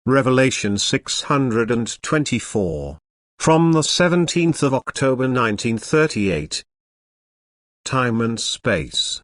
Revelation 624. From the 17th of October 1938. Time and space.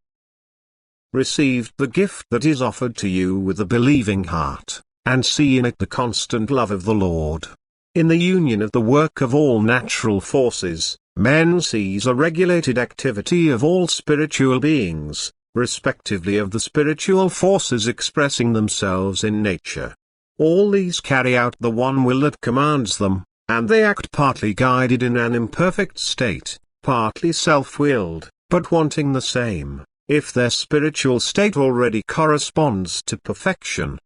Received the gift that is offered to you with a believing heart, and see in it the constant love of the Lord. In the union of the work of all natural forces, men sees a regulated activity of all spiritual beings, respectively of the spiritual forces expressing themselves in nature. All these carry out the one will that commands them, and they act partly guided in an imperfect state, partly self-willed, but wanting the same, if their spiritual state already corresponds to perfection.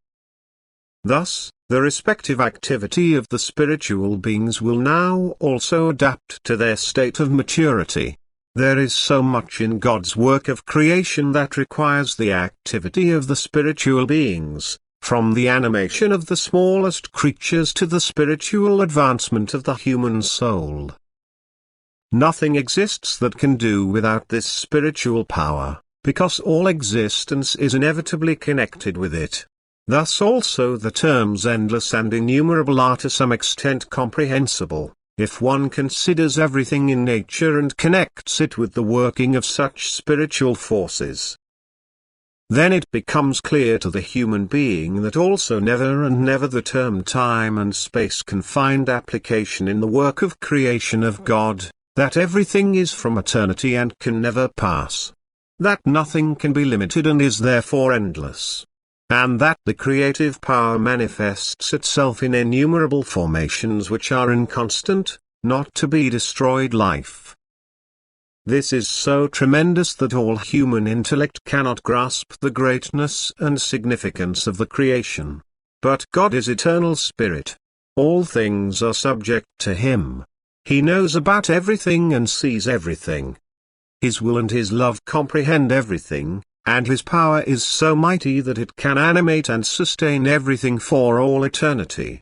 Thus, the respective activity of the spiritual beings will now also adapt to their state of maturity. There is so much in God's work of creation that requires the activity of the spiritual beings, from the animation of the smallest creatures to the spiritual advancement of the human soul. Nothing exists that can do without this spiritual power, because all existence is inevitably connected with it. Thus also the terms endless and innumerable are to some extent comprehensible, if one considers everything in nature and connects it with the working of such spiritual forces. Then it becomes clear to the human being that also never and never the term time and space can find application in the work of creation of God, that everything is from eternity and can never pass. That nothing can be limited and is therefore endless. And that the creative power manifests itself in innumerable formations which are in constant, not to be destroyed life. This is so tremendous that all human intellect cannot grasp the greatness and significance of the creation. But God is eternal spirit. All things are subject to Him. He knows about everything and sees everything. His will and His love comprehend everything, and His power is so mighty that it can animate and sustain everything for all eternity.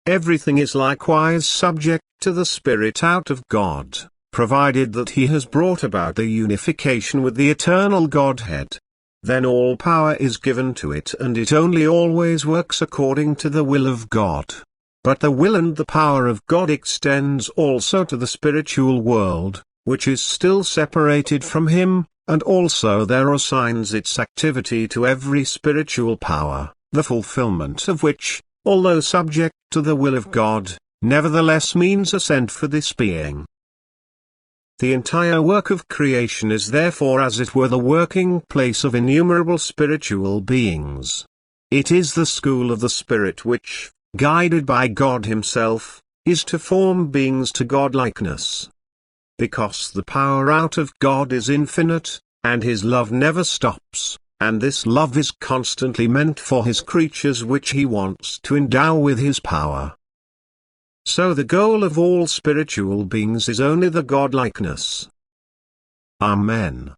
Everything is likewise subject to the Spirit out of God, provided that He has brought about the unification with the eternal Godhead. Then all power is given to it and it only always works according to the will of God. But the will and the power of God extends also to the spiritual world, which is still separated from Him, and also there assigns its activity to every spiritual power, the fulfillment of which, although subject to the will of God, nevertheless means assent for this being. The entire work of creation is therefore as it were the working place of innumerable spiritual beings. It is the school of the Spirit which, guided by God Himself, is to form beings to godlikeness. Because the power out of God is infinite, and His love never stops, and this love is constantly meant for His creatures which He wants to endow with His power. So the goal of all spiritual beings is only the godlikeness. Amen.